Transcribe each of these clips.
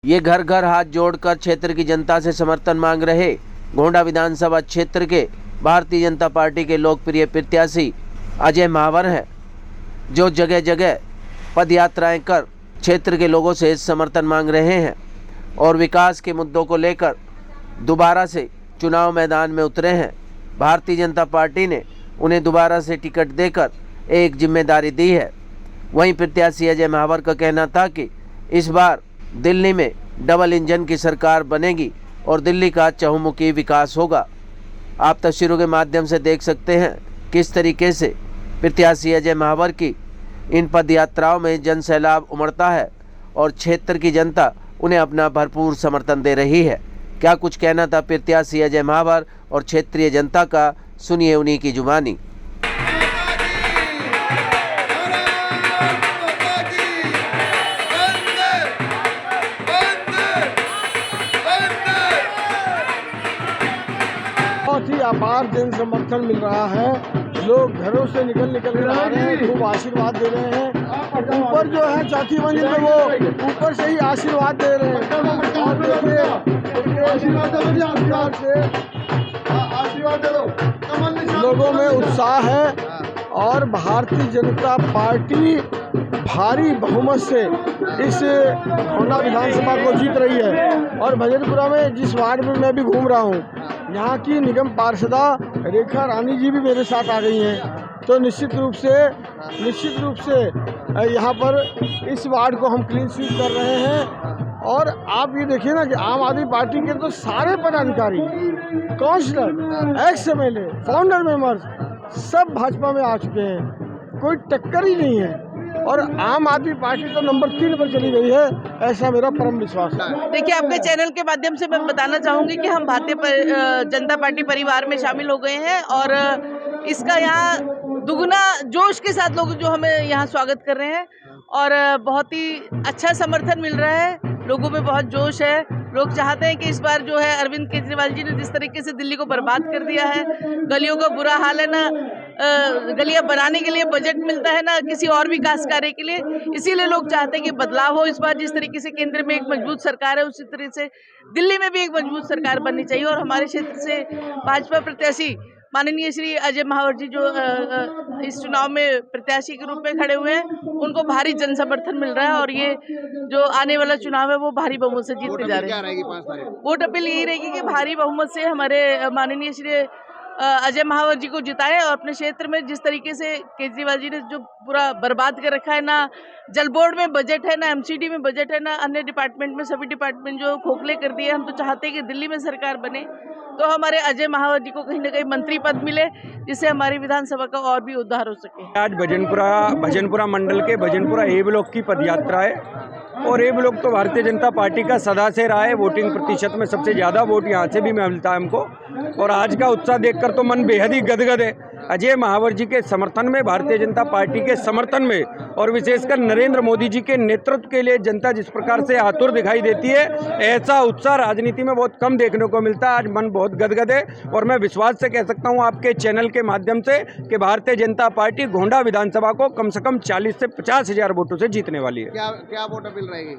ये घर घर हाथ जोड़कर क्षेत्र की जनता से समर्थन मांग रहे गोंडा विधानसभा क्षेत्र के भारतीय जनता पार्टी के लोकप्रिय प्रत्याशी अजय महावर हैं, जो जगह जगह पद यात्राएं कर क्षेत्र के लोगों से समर्थन मांग रहे हैं और विकास के मुद्दों को लेकर दोबारा से चुनाव मैदान में उतरे हैं। भारतीय जनता पार्टी ने उन्हें दोबारा से टिकट देकर एक जिम्मेदारी दी है। वहीं प्रत्याशी अजय महावर का कहना था कि इस बार दिल्ली में डबल इंजन की सरकार बनेगी और दिल्ली का चहुमुखी विकास होगा। आप तस्वीरों के माध्यम से देख सकते हैं किस तरीके से प्रत्याशी अजय महावर की इन पद यात्राओं में जन सैलाब उमड़ता है और क्षेत्र की जनता उन्हें अपना भरपूर समर्थन दे रही है। क्या कुछ कहना था प्रत्याशी अजय महावर और क्षेत्रीय जनता का, सुनिए उन्हीं की जुबानी। बहुत ही अपार जन समर्थन मिल रहा है। लोग घरों से निकल कर आ रहे हैं, खूब आशीर्वाद दे रहे हैं। ऊपर जो है चौथी मंजिल पे वो ऊपर से ही आशीर्वाद दे रहे हैं। और लोगों में उत्साह है और भारतीय जनता पार्टी भारी बहुमत से इस गोंडा विधानसभा को जीत रही है। और भजनपुरा में जिस वार्ड में मैं भी घूम रहा हूँ, यहाँ की निगम पार्षदा रेखा रानी जी भी मेरे साथ आ गई हैं। तो निश्चित रूप से यहाँ पर इस वार्ड को हम क्लीन स्वीप कर रहे हैं। और आप ये देखिए ना कि आम आदमी पार्टी के तो सारे पदाधिकारी, councillor, ex MLA, founder members सब भाजपा में आ चुके हैं। कोई टक्कर ही नहीं है और आम आदमी पार्टी तो नंबर 3 पर चली गई है, ऐसा मेरा परम विश्वास है। देखिए, आपके चैनल के माध्यम से मैं बताना चाहूँगी कि हम भारतीय जनता पार्टी परिवार में शामिल हो गए हैं और इसका यहाँ दुगना जोश के साथ लोग जो हमें यहाँ स्वागत कर रहे हैं और बहुत ही अच्छा समर्थन मिल रहा है। लोगों में बहुत जोश है। लोग चाहते हैं कि इस बार जो है अरविंद केजरीवाल जी ने जिस तरीके से दिल्ली को बर्बाद कर दिया है, गलियों का बुरा हाल है, ना गलियां बनाने के लिए बजट मिलता है, ना किसी और विकास कार्य के लिए। इसीलिए लोग चाहते हैं कि बदलाव हो। इस बार जिस तरीके से केंद्र में एक मजबूत सरकार है, उसी तरह से दिल्ली में भी एक मजबूत सरकार बननी चाहिए। और हमारे क्षेत्र से भाजपा प्रत्याशी माननीय श्री अजय महावर जी जो इस चुनाव में प्रत्याशी के रूप में खड़े हुए हैं, उनको भारी जन समर्थन मिल रहा है और ये जो आने वाला चुनाव है वो भारी बहुमत से जीतने जा रहे हैं। वोट अपील यही रहेगी कि भारी बहुमत से हमारे माननीय श्री अजय महावर जी को जिताएं और अपने क्षेत्र में जिस तरीके से केजरीवाल जी ने जो पूरा बर्बाद कर रखा है, ना जल बोर्ड में बजट है, ना MCD में बजट है, ना अन्य डिपार्टमेंट में, सभी डिपार्टमेंट जो खोखले कर दिए। हम तो चाहते हैं कि दिल्ली में सरकार बने तो हमारे अजय महावर जी को कहीं ना कहीं मंत्री पद मिले, जिससे हमारी विधानसभा का और भी उद्धार हो सके। आज भजनपुरा मंडल के भजनपुरा A ब्लॉक की पदयात्रा है और A ब्लॉक तो भारतीय जनता पार्टी का सदा से रहा है। वोटिंग प्रतिशत में सबसे ज़्यादा वोट यहाँ से भी मिलता है हमको और आज का उत्साह देखकर तो मन बेहद ही गदगद है। अजय महावर जी के समर्थन में, भारतीय जनता पार्टी के समर्थन में और विशेषकर नरेंद्र मोदी जी के नेतृत्व के लिए जनता जिस प्रकार से आतुर दिखाई देती है, ऐसा उत्साह राजनीति में बहुत कम देखने को मिलता है। आज मन बहुत गदगद है और मैं विश्वास से कह सकता हूँ आपके चैनल के माध्यम से कि भारतीय जनता पार्टी गोंडा विधानसभा को कम से कम 40 से 50 हजार वोटों से जीतने वाली है। क्या वोट अपील रहेगी?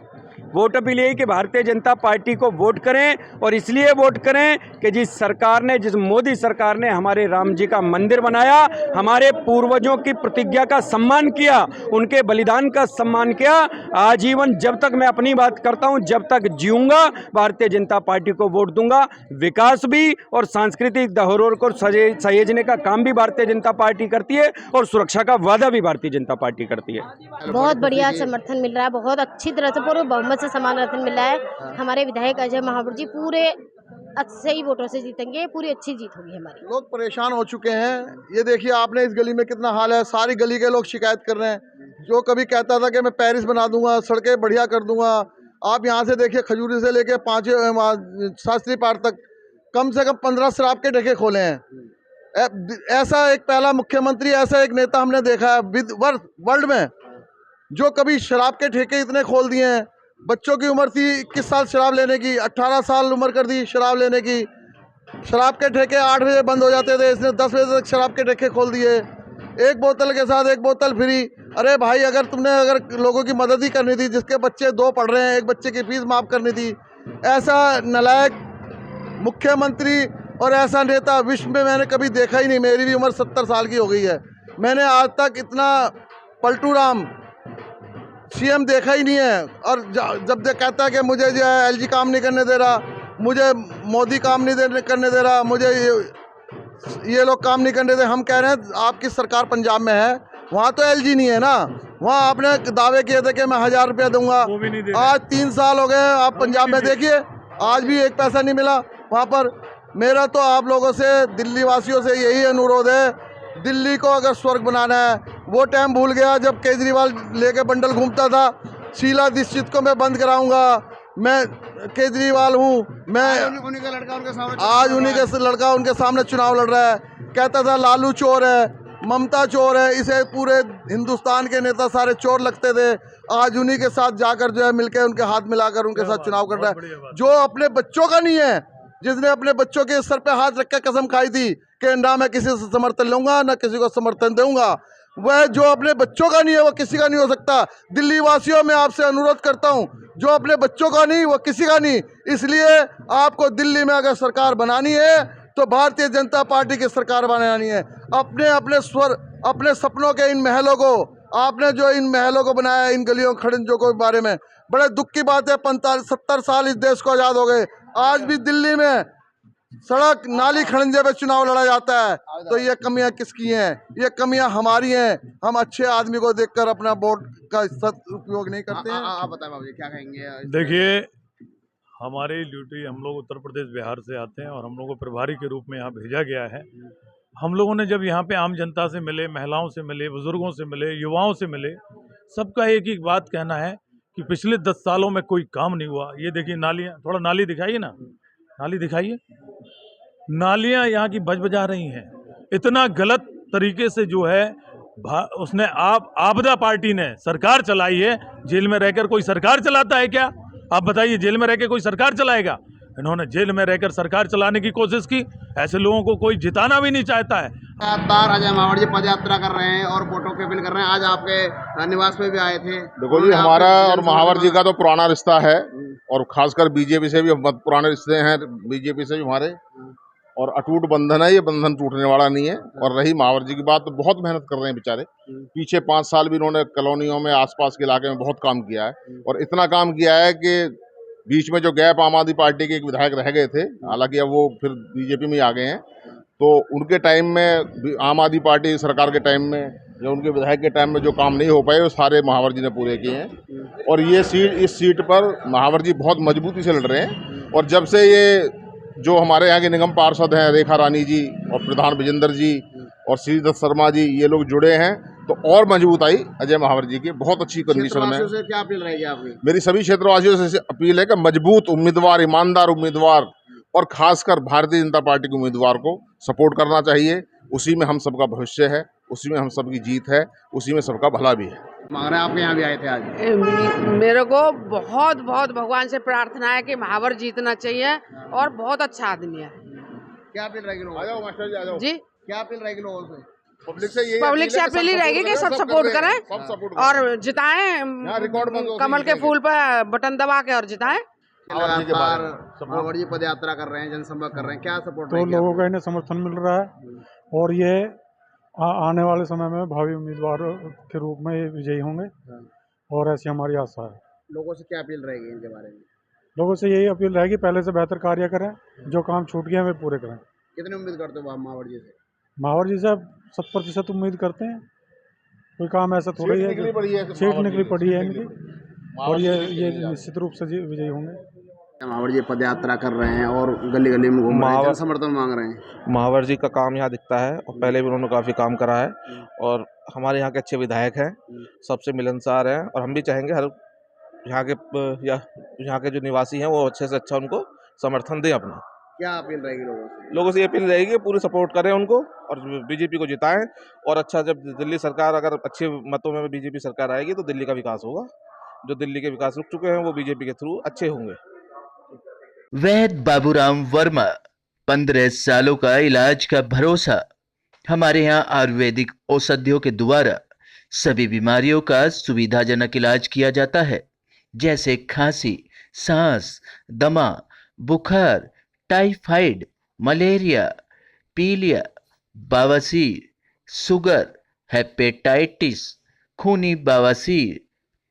वोट अपील यही कि भारतीय जनता पार्टी को वोट करें और इसलिए वोट करें कि जिस मोदी सरकार ने हमारे राम जी का मंदिर बनाया, हमारे पूर्वजों की प्रतिज्ञा का सम्मान किया, उनके बलिदान का सम्मान किया, आजीवन जब तक मैं अपनी बात करता हूं, जब तक जीऊंगा भारतीय जनता पार्टी को वोट दूंगा। विकास भी और सांस्कृतिक धरोहर को सहेजने का काम भी भारतीय जनता पार्टी करती है और सुरक्षा का वादा भी भारतीय जनता पार्टी करती है। बहुत बढ़िया समर्थन मिल रहा है, बहुत अच्छी तरह से पूरे बहुमत से समर्थन मिल रहा है। हमारे विधायक अजय महावर जी पूरे अच्छे ही वोटों से जीतेंगे, पूरी अच्छी जीत होगी हमारी। लोग परेशान हो चुके हैं। ये देखिए आपने इस गली में कितना हाल है, सारी गली के लोग शिकायत कर रहे हैं। जो कभी कहता था कि मैं पेरिस बना दूंगा, सड़कें बढ़िया कर दूंगा, आप यहाँ से देखिए खजूरी से लेके 5 शास्त्री पार्क तक कम से कम 15 शराब के ठेके खोले हैं। ऐसा एक पहला मुख्यमंत्री, ऐसा एक नेता हमने देखा है वर्ल्ड में जो कभी शराब के ठेके इतने खोल दिए हैं। बच्चों की उम्र थी 21 साल शराब लेने की, 18 साल उम्र कर दी शराब लेने की। शराब के ठेके 8 बजे बंद हो जाते थे, इसने 10 बजे तक शराब के ठेके खोल दिए। एक बोतल के साथ एक बोतल फ्री। अरे भाई, अगर तुमने लोगों की मदद ही करनी थी, जिसके बच्चे 2 पढ़ रहे हैं, एक बच्चे की फीस माफ़ करनी थी, ऐसा नालायक मुख्यमंत्री और ऐसा नेता विश्व में मैंने कभी देखा ही नहीं। मेरी भी उम्र 70 साल की हो गई है, मैंने आज तक इतना पलटू राम सीएम देखा ही नहीं है। और जब कहता है कि मुझे जो है एलजी काम नहीं करने दे रहा, मुझे मोदी काम नहीं करने दे रहा, मुझे ये लोग काम नहीं करने दे। हम कह रहे हैं आपकी सरकार पंजाब में है, वहाँ तो एलजी नहीं है ना। वहाँ आपने दावे किए थे कि मैं 1000 रुपया दूंगा, आज 3 साल हो गए। आप पंजाब में देखिए, आज भी एक पैसा नहीं मिला वहाँ पर। मेरा तो आप लोगों से, दिल्ली वासियों से यही अनुरोध है, दिल्ली को अगर स्वर्ग बनाना है, वो टाइम भूल गया जब केजरीवाल लेके बंडल घूमता था। शीला दीक्षित को मैं बंद कराऊंगा, मैं केजरीवाल हूँ, मैं उन्हीं का लड़का उनके सामने, आज उन्हीं का लड़का उनके सामने चुनाव लड़ रहा है। कहता था लालू चोर है, ममता चोर है, इसे पूरे हिंदुस्तान के नेता सारे चोर लगते थे। आज उन्हीं के साथ जाकर जो है मिलकर उनके हाथ मिलाकर उनके साथ चुनाव कर रहा है। जो अपने बच्चों का नहीं है, जिसने अपने बच्चों के सर पे हाथ रख के कसम खाई थी कि ना मैं किसी से समर्थन लूंगा ना किसी को समर्थन दूंगा, वह जो अपने बच्चों का नहीं है वो किसी का नहीं हो सकता। दिल्ली वासियों में आपसे अनुरोध करता हूं, जो अपने बच्चों का नहीं वो किसी का नहीं। इसलिए आपको दिल्ली में अगर सरकार बनानी है तो भारतीय जनता पार्टी की सरकार बनानी है। अपने सपनों के इन महलों को, आपने जो इन महलों को बनाया, इन गलियों खड़ंजों के बारे में बड़े दुख की बात है। 70 साल इस देश को आज़ाद हो गए, आज भी दिल्ली में सड़क नाली खड़ंजे पे चुनाव लड़ा जाता है। तो ये कमियां किसकी हैं? ये कमियां हमारी हैं। हम अच्छे आदमी को देखकर अपना वोट का सदुपयोग नहीं करते हैं। आप बताएं बाबू जी, क्या कहेंगे? देखिए, हमारी ड्यूटी, हम लोग उत्तर प्रदेश बिहार से आते हैं और हम लोगों को प्रभारी के रूप में यहाँ भेजा गया है। हम लोगों ने जब यहाँ पे आम जनता से मिले, महिलाओं से मिले, बुजुर्गों से मिले, युवाओं से मिले, सबका एक ही बात कहना है कि पिछले 10 सालों में कोई काम नहीं हुआ। ये देखिए नालियाँ, थोड़ा नाली दिखाइए ना, नाली दिखाइए। नालियाँ यहाँ की बज बजा रही हैं। इतना गलत तरीके से जो है उसने आपदा पार्टी ने सरकार चलाई है। जेल में रहकर कोई सरकार चलाता है क्या? आप बताइए, जेल में रहकर कोई सरकार चलाएगा? इन्होंने जेल में रहकर सरकार चलाने की कोशिश की। ऐसे लोगों को कोई जिताना भी नहीं चाहता है। अजय महावर जी पद यात्रा कर रहे हैं और वोटों की अपील कर रहे हैं। आज आपके निवास पे भी आए थे। देखो जी, हमारा और महावर जी का तो पुराना रिश्ता है और खासकर बीजेपी से भी पुराने रिश्ते हैं, बीजेपी से भी हमारे, और अटूट बंधन है। ये बंधन टूटने वाला नहीं है। और रही महावर जी की बात, तो बहुत मेहनत कर रहे हैं बेचारे। पीछे 5 साल भी इन्होंने कॉलोनियों में, आसपास के इलाके में बहुत काम किया है और इतना काम किया है कि बीच में जो गैप आम आदमी पार्टी के एक विधायक रह गए थे, हालांकि अब वो फिर बीजेपी में आ गए हैं, तो उनके टाइम में, आम आदमी पार्टी सरकार के टाइम में, जो उनके विधायक के टाइम में जो काम नहीं हो पाए वो सारे महावर जी ने पूरे किए हैं। और ये सीट, इस सीट पर महावर जी बहुत मजबूती से लड़ रहे हैं। और जब से ये जो हमारे यहाँ के निगम पार्षद हैं, रेखा रानी जी और प्रधान विजेंद्र जी और श्रीदत्त शर्मा जी, ये लोग जुड़े हैं तो और मजबूत आई अजय महावर जी की। बहुत अच्छी कंडीशन में। क्या अपील रहेगी आपकी? मेरी सभी क्षेत्रवासियों से अपील है कि मजबूत उम्मीदवार, ईमानदार उम्मीदवार और खासकर भारतीय जनता पार्टी के उम्मीदवार को सपोर्ट करना चाहिए। उसी में हम सबका भविष्य है, उसी में हम सबकी जीत है, उसी में सबका भला भी है। मांग रहे हैं, आपके यहाँ भी आए थे आज? मेरे को बहुत भगवान से प्रार्थना है कि महावर जीतना चाहिए और बहुत अच्छा आदमी है। क्या अपील रहेगी लोगों से? मास्टर जी आ जाओ। जी, क्या अपील रहेगी लोगों से? पब्लिक से अपील ही रहेगी कि सब सपोर्ट करें और जिताएं, कमल के फूल पर बटन दबा के और जिताएं। महावर जी पद यात्रा कर रहे हैं, जनसंपर्क कर रहे हैं, क्या सपोर्ट? तो लोगों का इन्हें समर्थन मिल रहा है और ये आने वाले समय में भावी उम्मीदवार के रूप में ये विजयी होंगे और ऐसी हमारी आशा है। लोगों से क्या अपील रहेगी इनके बारे में? लोगों से यही अपील रहेगी, पहले से बेहतर कार्य करें, जो काम छूट गए हैं वे पूरे करें। कितनी उम्मीद करते हो आप महावर जी से? महावर जी से 100% उम्मीद करते हैं। कोई काम ऐसा थोड़ी है, सीट निकली पड़ी है इनकी और ये निश्चित रूप से विजयी होंगे। महावर जी पद यात्रा कर रहे हैं और गली गली में घूम रहे हैं, समर्थन मांग रहे हैं। महावर जी का काम यहाँ दिखता है और पहले भी उन्होंने काफ़ी काम करा है और हमारे यहाँ के अच्छे विधायक हैं, सबसे मिलनसार हैं और हम भी चाहेंगे हर यहाँ के जो निवासी हैं वो अच्छे से अच्छा उनको समर्थन दें अपना। क्या अपील रहेगी लोगों से? लोगों से ये अपील रहेगी पूरी सपोर्ट करें उनको और बीजेपी को जिताएं और अच्छा, जब दिल्ली सरकार, अगर अच्छे मतों में बीजेपी सरकार आएगी तो दिल्ली का विकास होगा। जो दिल्ली के विकास रुक चुके हैं वो बीजेपी के थ्रू अच्छे होंगे। वैद्य बाबूराम वर्मा, 15 सालों का इलाज का भरोसा। हमारे यहाँ आयुर्वेदिक औषधियों के द्वारा सभी बीमारियों का सुविधाजनक इलाज किया जाता है, जैसे खांसी, सांस, दमा, बुखार, टाइफाइड, मलेरिया, पीलिया, बवासीर, शुगर, हेपेटाइटिस, खूनी बवासीर,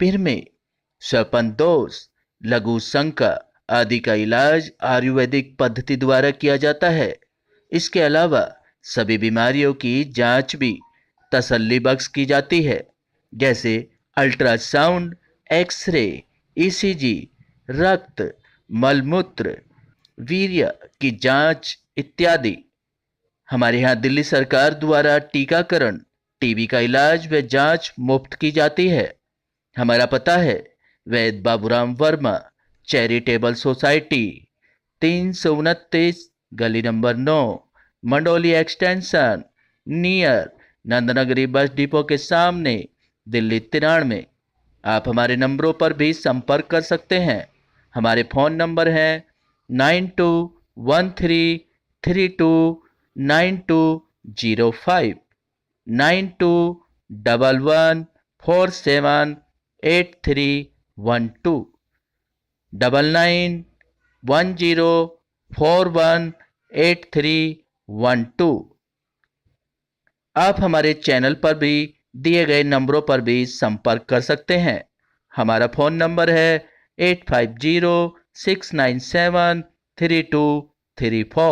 पिरमे, श्वसन लघु शंका आदि का इलाज आयुर्वेदिक पद्धति द्वारा किया जाता है। इसके अलावा सभी बीमारियों की जांच भी तसल्ली बख्श की जाती है, जैसे अल्ट्रासाउंड, एक्सरे, ईसीजी, रक्त, मलमूत्र, वीर्य की जांच इत्यादि। हमारे यहाँ दिल्ली सरकार द्वारा टीकाकरण, टीबी का इलाज व जांच मुफ्त की जाती है। हमारा पता है वैद बाबूराम वर्मा चैरिटेबल सोसाइटी, 329 गली number 9, Mandoli extension, near Nand Nagri bus depot के सामने, दिल्ली 93। आप हमारे नंबरों पर भी संपर्क कर सकते हैं। हमारे फ़ोन नंबर हैं 9213329205, 9211478312, 9910418312। आप हमारे चैनल पर भी दिए गए नंबरों पर भी संपर्क कर सकते हैं। हमारा फ़ोन नंबर है 8506973234।